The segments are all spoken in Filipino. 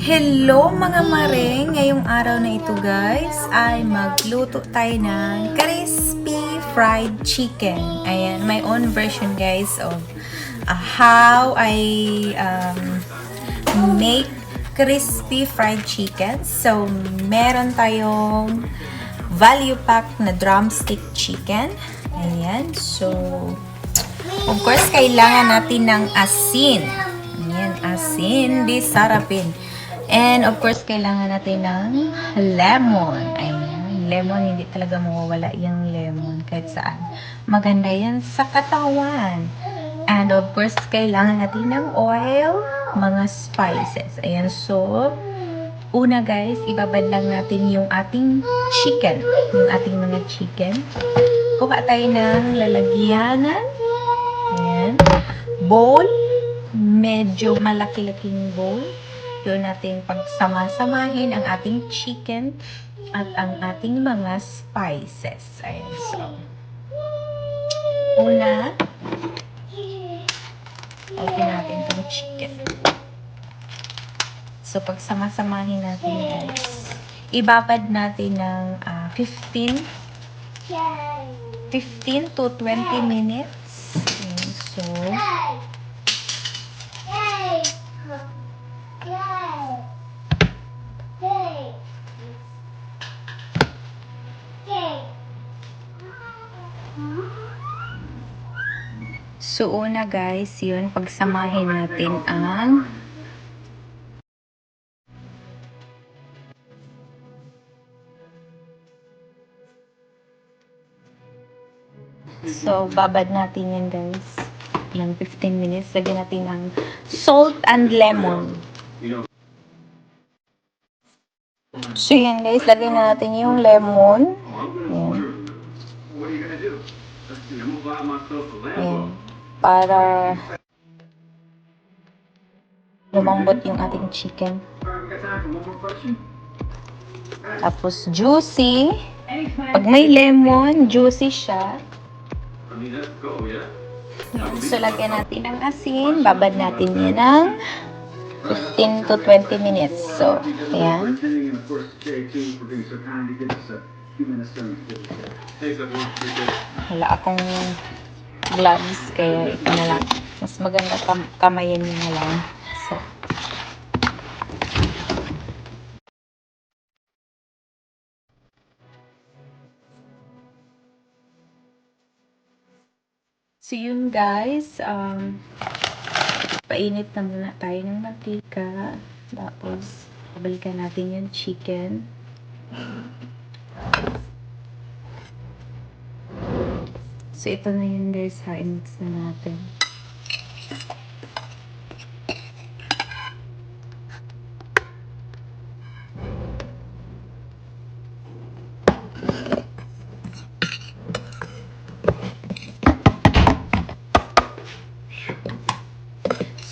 Hello mga mare! Ngayong araw na ito guys ay magluto tayo ng crispy fried chicken. Ayan, my own version guys of how I make crispy fried chicken. So, meron tayong value pack na drumstick chicken. Ayan, so of course kailangan natin ng asin. Ayan, asin di sarapin. And of course, kailangan natin ng lemon. Ayan, lemon, hindi talaga mawawala yung lemon kahit saan. Maganda yan sa katawan. And of course, kailangan natin ng oil, mga spices. Ayan, so, una guys, ibabad lang natin yung ating chicken. Yung ating mga chicken. Kuha tayo ng lalagyanan. Ayan, bowl. Medyo malaki-laking bowl. Doon natin pagsama-samahin ang ating chicken at ang ating mga spices. Ayan, so. Una, open natin itong chicken. So, pagsama-samahin natin guys, ibabad natin ng 15 to 20 minutes. Ayan, so, So, una guys, yun, pagsamahin natin ang So, babad natin yan guys ng 15 minutes. Lagyan natin ng salt and lemon. So, yan guys, lagyan natin yung lemon. Yan. Yan. Para lumambot yung ating chicken. Tapos juicy. Pag may lemon, juicy siya. So, lagyan natin ng asin. Babad natin yan ng 15 to 20 minutes. So, ayan. Wala akong gloves, kaya ito na lang. Mas maganda kamayin nyo na lang. So yun guys, painit na muna tayo ng mantika. Tapos, babalikan natin yung chicken. So ito na yun guys, i-mix na natin.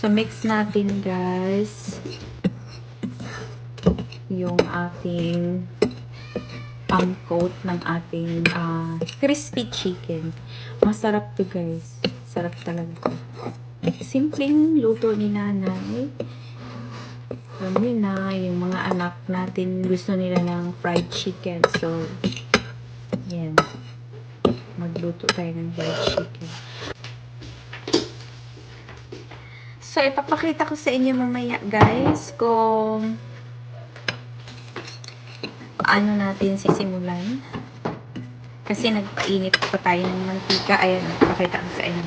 So, mix natin guys yung ating pang-coat ng ating crispy chicken. Masarap to guys. Sarap talaga. Simpleng luto ni nanay. Alam na, yung mga anak natin gusto nila ng fried chicken. So, yan. Magluto tayo ng fried chicken. So, ipapakita ko sa inyo mamaya, guys, kung paano natin sisimulan. Kasi nagpainit pa tayo ng mantika. Ayan, ipapakita ko sa inyo.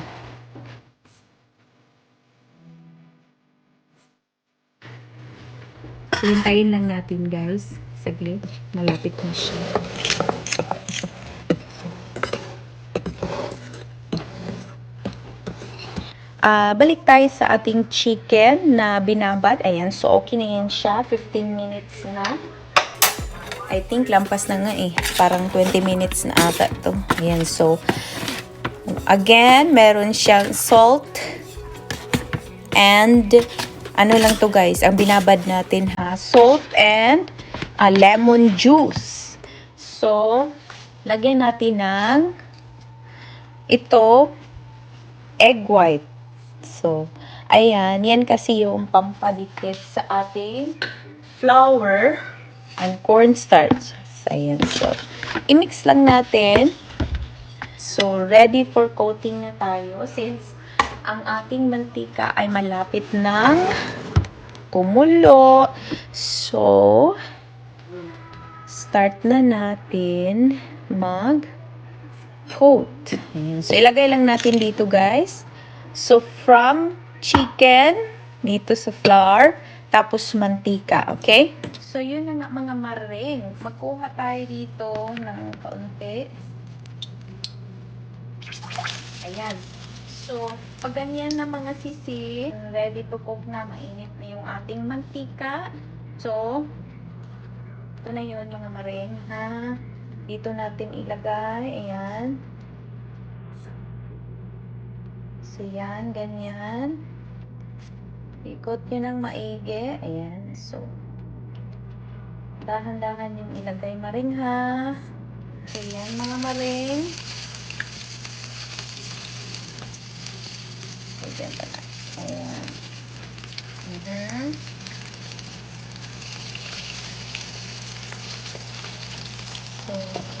So, hintayin lang natin, guys. Saglit. Malapit na siya. Balik tayo sa ating chicken na binabad. Ayan, so okay na yan siya. 15 minutes na. I think lampas na nga eh. Parang 20 minutes na ata to. Ayan, so again, meron siyang salt and ano lang to guys, ang binabad natin ha. Salt and lemon juice. So, lagyan natin ng ito, egg white. So, ayan, yan kasi yung pampalikit sa ating flour and cornstarch. So, ayan. So, i-mix lang natin. So, ready for coating na tayo since ang ating mantika ay malapit ng kumulo. So, start na natin mag-coat. So, ilagay lang natin dito, guys. So, from chicken, dito sa flour, tapos mantika, okay? So, yun na nga mga maring. Magkuha tayo dito ng kaunti. Ayan. So, pag ganyan na mga sisi, ready to cook na, mainit na yung ating mantika. So, ito na yun mga maring, ha? Dito natin ilagay. Ayan. So, yan. Ganyan. Ikot nyo ng maigi. Ayan. So, dahan-dahan yung ilagay maring, ha? So, yan mga maring. So, yan pala. Ayan. So,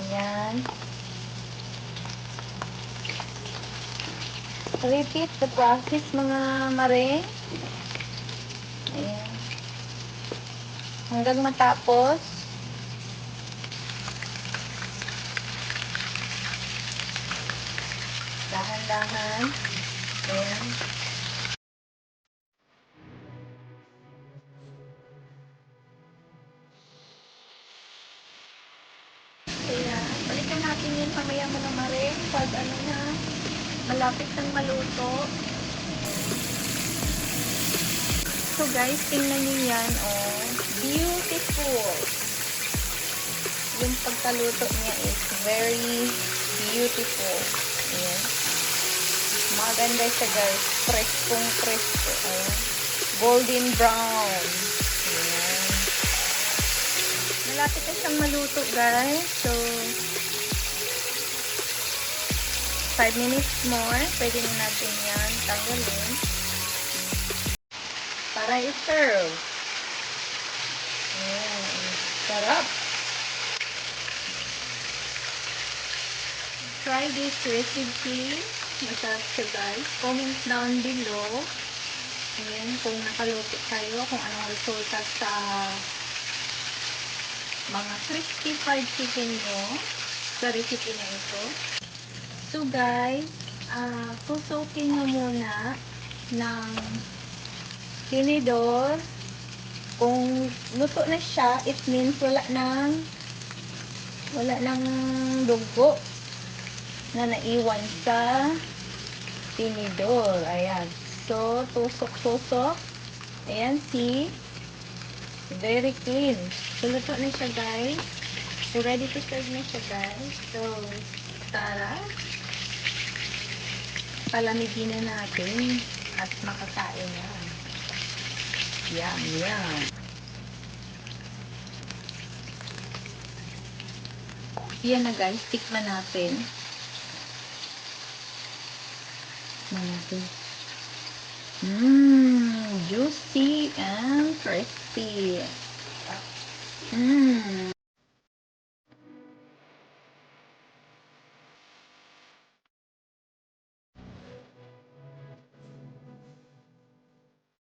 ayan. Repeat the process mga maring. Ayan. Hanggang matapos. Dahan-dahan. Ayan. Kaya, balikan natin yun mamaya mga maring. Pag ano na, malapit ng maluto. So guys, tingnan niyo yan, oh. Beautiful. Yung pagkaluto niya is very beautiful. Ayan. Maganda siya guys. Preskong presko. Ayan. Golden brown. Ayan. Malapit na siyang maluto guys. So, 5 minutes more. Pwede na natin yan tanggalin. Para i-serve. Ayan. Sarap. Try this recipe. Masarap siya guys. Comment down below. Ayan, kung nakaluto kayo, kung anong resulta sa mga crispy fried chicken nyo sa recipe na ito. So guys, susukin nyo muna ng tinidor. Kung luto na siya, it means wala nang dugo na naiwan sa tinidor. Ayan. So, tusok-tusok. Ayan, see? Very clean. So, luto na siya, guys. So, ready to serve na siya, guys. So, tara. Palamigin na natin at makakain na. Yum, yum. Yan na, guys. Tikman natin. Juicy and crispy.